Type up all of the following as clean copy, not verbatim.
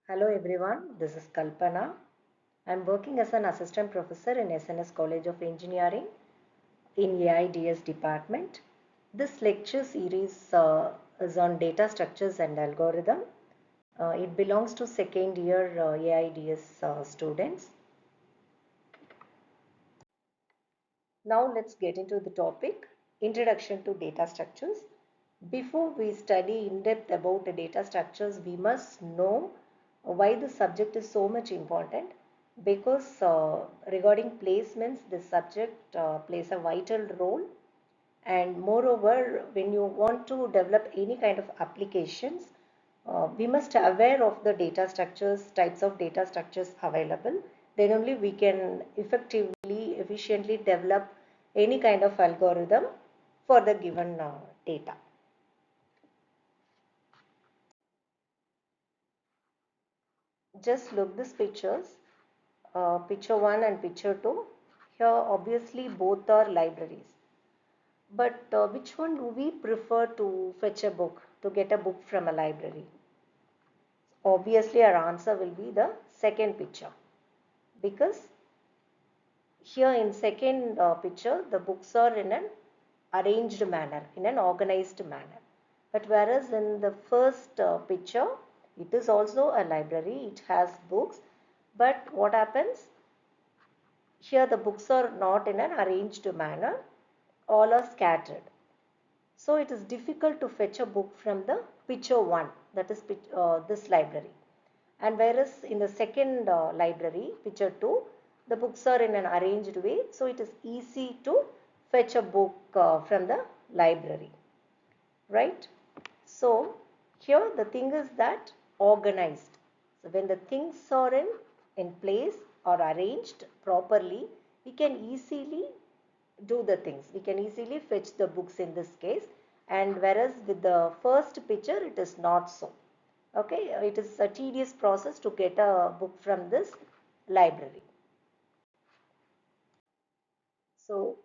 Hello everyone, this is Kalpana. I am working as an assistant professor in SNS College of Engineering in AI&DS department. This lecture series is on data structures and algorithm. It belongs to second year AI&DS students. Now let's get into the topic, Introduction to Data Structures. Before we study in depth about the data structures, we must know why the subject is so much important, because regarding placements, this subject plays a vital role, and moreover when you want to develop any kind of applications, we must aware of the data structures, types of data structures available. Then only we can effectively, efficiently develop any kind of algorithm for the given data. Just look these pictures, picture 1 and picture 2. Here obviously both are libraries. But which one do we prefer to fetch a book, to get a book from a library? Obviously our answer will be the second picture, because here in second picture the books are in an arranged manner, in an organized manner. But whereas in the first picture, it is also a library, it has books, but what happens? Here the books are not in an arranged manner, all are scattered. So it is difficult to fetch a book from the picture 1, that is this library. And whereas in the second library, picture 2, the books are in an arranged way, so it is easy to fetch a book from the library, right? So here the thing is that organized. So when the things are in place or arranged properly, we can easily do the things. We can easily fetch the books in this case, and whereas with the first picture it is not so. Okay, it is a tedious process to get a book from this library. So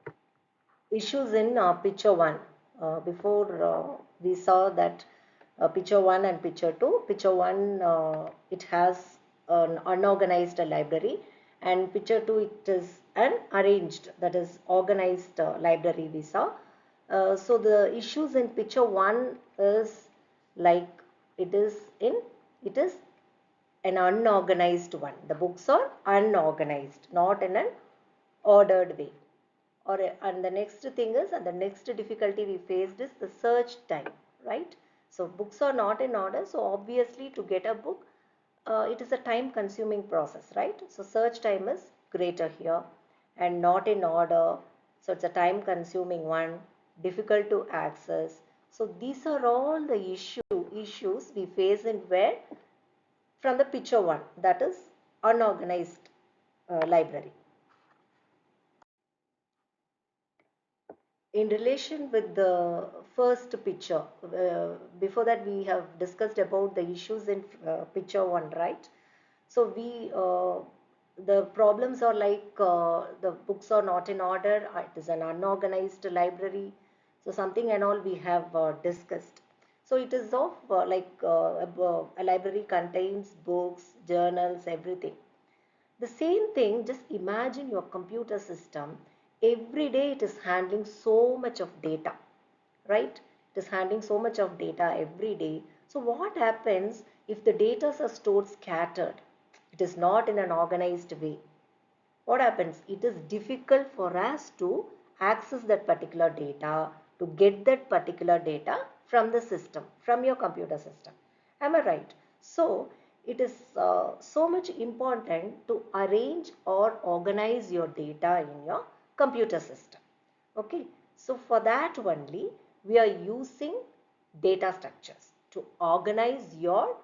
issues in picture 1, before we saw that picture 1 and picture 2. Picture 1, it has an unorganized library, and picture 2 it is an arranged, that is organized library we saw. So the issues in picture 1 is like it is an unorganized one. The books are unorganized, not in an ordered way. And the next thing is, and the next difficulty we faced is the search time, right? So books are not in order, so obviously to get a book, it is a time consuming process, right? So search time is greater here, and not in order, so it's a time consuming one, difficult to access. So these are all the issues we face in where, from the picture 1, that is unorganized library. In relation with the first picture, before that we have discussed about the issues in picture 1, right? So the problems are like the books are not in order, it is an unorganized library, so something and all we have discussed. So it is of a library contains books, journals, everything. The same thing, just imagine your computer system. Every day it is handling so much of data, right? It is handling so much of data every day. So what happens if the data are stored scattered? It is not in an organized way. What happens? It is difficult for us to access that particular data, to get that particular data from the system, from your computer system. Am I right? So it is so much important to arrange or organize your data in your computer system. Okay, so for that only we are using data structures to organize your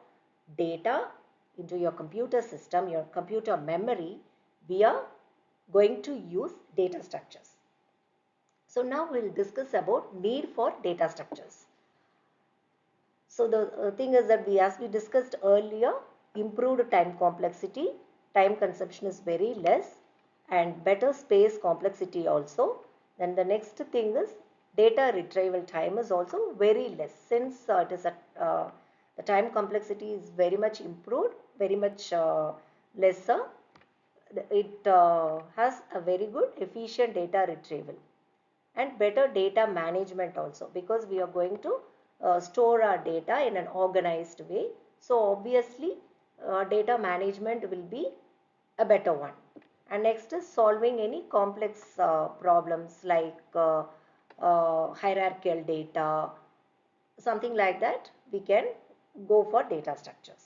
data into your computer system, your computer memory. We are going to use data structures. So now we'll discuss about need for data structures. So the thing is that as we discussed earlier, improved time complexity, time consumption is very less, and better space complexity also. Then the next thing is data retrieval time is also very less, since the time complexity is very much improved. very much lesser. It has a very good efficient data retrieval and better data management also, because we are going to store our data in an organized way. So obviously data management will be a better one. And next is solving any complex problems like hierarchical data, something like that. We can go for data structures.